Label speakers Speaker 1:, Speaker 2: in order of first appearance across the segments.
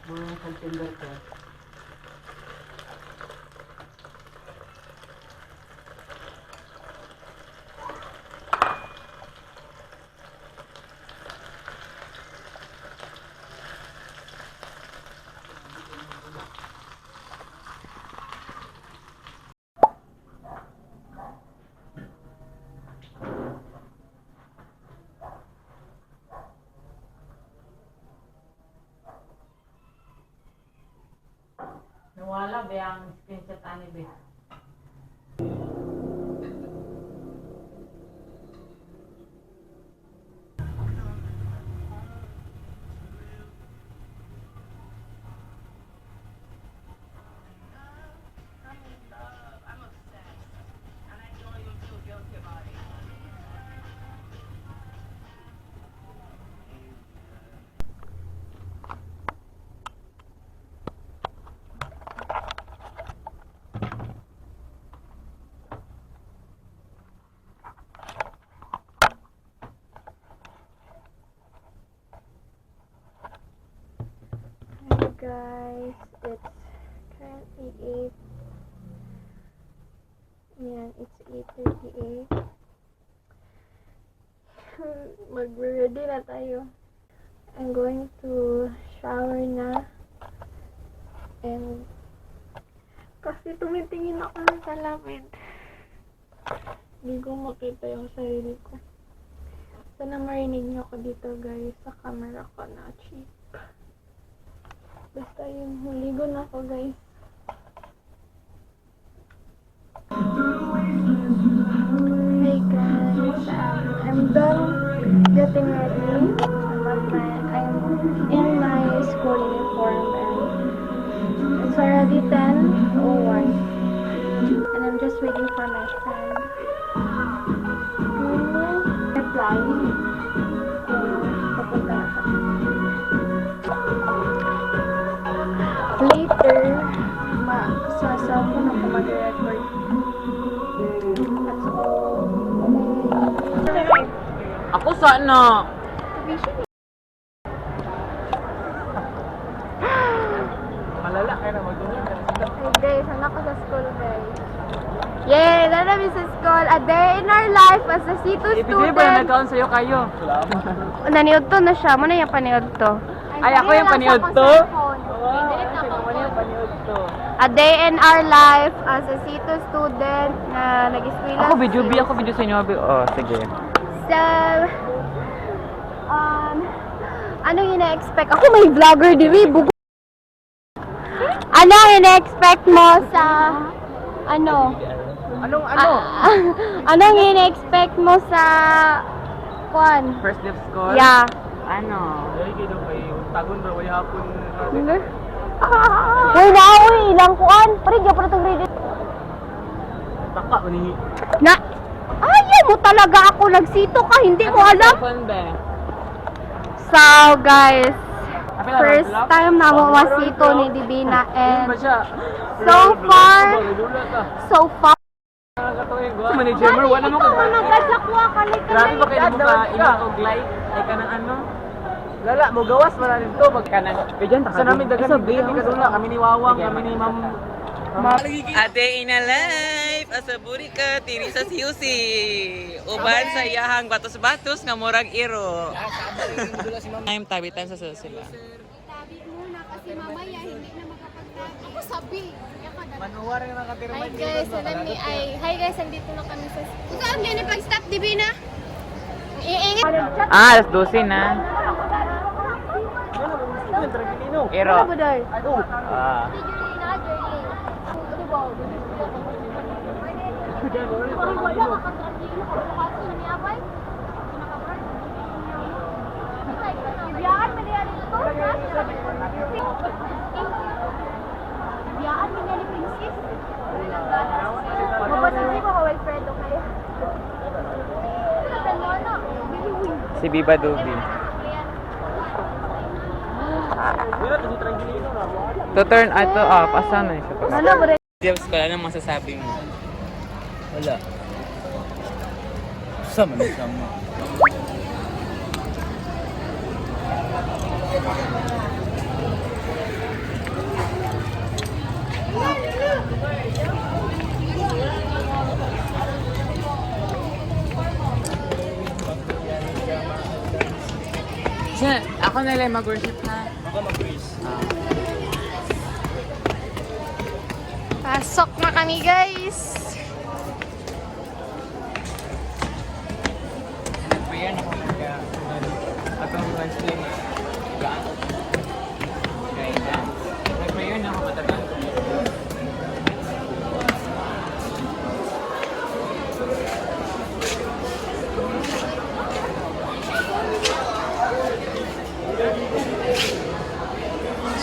Speaker 1: Mga contender ko.
Speaker 2: Nawala ba ang screenshot ani be?
Speaker 3: Guys, it's currently 8:38. Mag-ready na tayo. I'm going to shower na. And kasi tumitingin ako ng salamin. Hindi ko makita yung sarili ko. Sana marinig niyo ako dito guys sa camera ko na cheap. Basta yun, huligo na ako guys. Hey guys, I'm done getting ready. I'm in my school uniform and it's already 10:01 and I'm just waiting for my friend to reply. Papunta na siya. Later, sa cellphone ako mag-record. That's all.
Speaker 2: Ako sana.
Speaker 1: Malala kayo na mag-uwi.
Speaker 3: Hey guys, anak ko sa school guys. Yay! Nanabi sa school. A day in our life as a C2
Speaker 2: Ibigay ba na
Speaker 3: student.
Speaker 2: nagkaon sa'yo kayo?
Speaker 3: Naniod to na siya. Muna yung paniod to.
Speaker 2: Ay, ako yung paniod to?
Speaker 3: A day in our life as a C2 student na nag-eskwela.
Speaker 4: Ako video sa inyo. Oh, sige.
Speaker 3: So, anong ina-expect? Ako may vlogger diri, bugo. Ano ina-expect mo sa, ano?
Speaker 1: Anong
Speaker 3: Anong ina-expect mo sa, kwan?
Speaker 4: First day of school?
Speaker 3: Yeah.
Speaker 4: Ano?
Speaker 1: Ay, kayo kay tagon bro, way hapon.
Speaker 3: Uy, nauwi, ilang kuan. Pare, di pa itong grade.
Speaker 1: Taka, manihi.
Speaker 3: Na, ayaw mo talaga ako nagsito ka, hindi mo alam. So, guys, first time na mo masito ni Divina and so far,
Speaker 4: Sa manager mo, wala mo
Speaker 3: ikaw mo nagkasakwa ka, like,
Speaker 4: Grabe ba kayo mo ka ilang og light? Ay ka ng ano?
Speaker 1: Lala, mo gawas man na dito mag
Speaker 4: Kanang, kaya dyan,
Speaker 1: sa namin dagan kami kadula, kami ni Wawang, kami ni Ma'am.
Speaker 5: A day in a life, asaburi ka, tiri sa siyusi. Uban sa iyahang batos-batos nga murag iro. I'm tabitan sa sila.
Speaker 3: tabi muna kasi mamaya hindi na makapagtabi. Ako sabi.
Speaker 1: Manuwar nga nakatira
Speaker 3: Hi guys, hi guys, andito na kami sa... Kung saan ganyan pag-stop, Divina? Iingit.
Speaker 4: alas 12 na. Iro.
Speaker 3: Ano ba dahil?
Speaker 4: Ah.
Speaker 3: Biyaan mo niya ni Princess. Mabasisi mo, kawal friend, okay? Friend mo, ano?
Speaker 4: Si Biba Dubi. To turn ito off. Asan na siya?
Speaker 3: Ano ba rin?
Speaker 5: Jobs ko, ano masasabi mo?
Speaker 1: Wala. Sama.
Speaker 4: Siya, ako na lang mag-worship na.
Speaker 3: Pasok na kami, guys.
Speaker 4: Nag-prayer na ako kaya atong Wednesday. Kaya nag-prayer na ako matagal.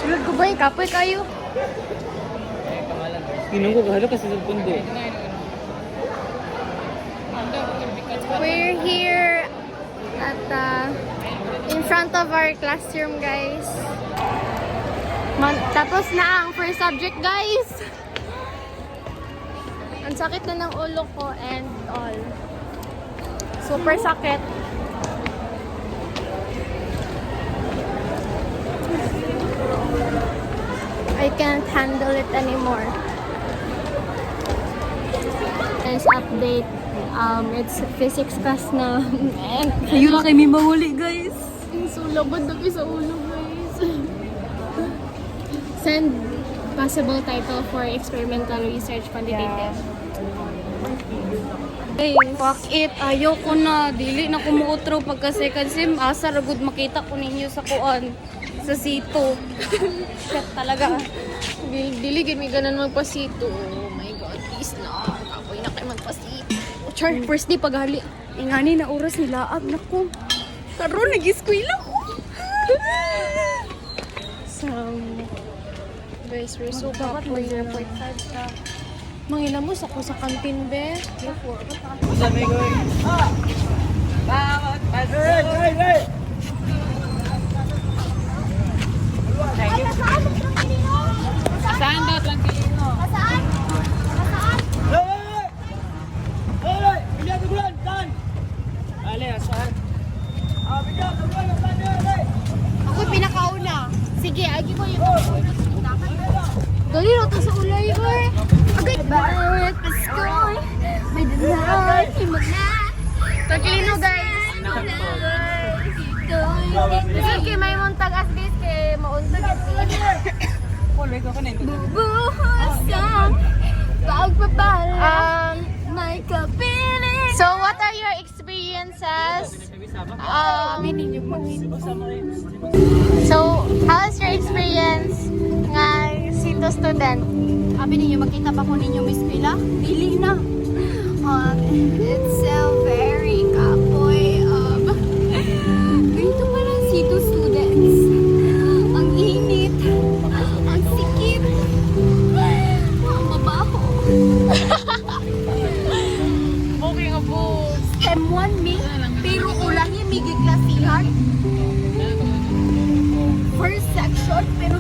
Speaker 3: Sulod ko ba yung kapoy kayo?
Speaker 4: Ginong ko kahalo kasi sa pundo.
Speaker 3: We're here at in front of our classroom, guys. Tapos na ang first subject, guys. Ang sakit na ng ulo ko and all. Super sakit. I can't handle it anymore. Guys, update. It's physics class na.
Speaker 2: Ayun na kami mahuli, guys.
Speaker 3: So, labad na kayo sa ulo, guys. Send possible title for experimental research quantitative.
Speaker 2: Hey, fuck it. Ayoko na. Dili na kumuotro pagka second sem. Asa ragod makita ko ninyo sa kuan. Sa sito. Shit talaga.
Speaker 3: Dili, gid may ganan magpasito. Oh my God, please na. Kapoy na kayo magpasito. Char, first day paghali.
Speaker 2: Ingani na oras nila. Nako. Karon nag-eskwela ko.
Speaker 3: So, guys, we're so kapoy na. Mangilamos ako sa kantin, be.
Speaker 5: Bawat paso.
Speaker 2: Saan daw Tranquilino?
Speaker 3: Saan? Saan? Ako pinakauna. Sige, agi ko yung Dali na to sa ulay, boy. Agay. Bawat Pasko. May danay. Magna. Tranquilino, guys. Okay, may muntag as guys kay mauntag at
Speaker 2: Bubuhos ang pagpapala. May kapiling.
Speaker 3: So, what are your experiences? So, how's your experience nga Sito student?
Speaker 2: Abi ninyo, makita pa ko ninyo Miss Pila? Dili na. It's so very kapoy. Ganito pala Sito students. Ang init. Ang sikip. Ang mabaho.
Speaker 3: Okay nga po.
Speaker 2: Sem 1 mi, pero ulahi mi giklasihan. First section, pero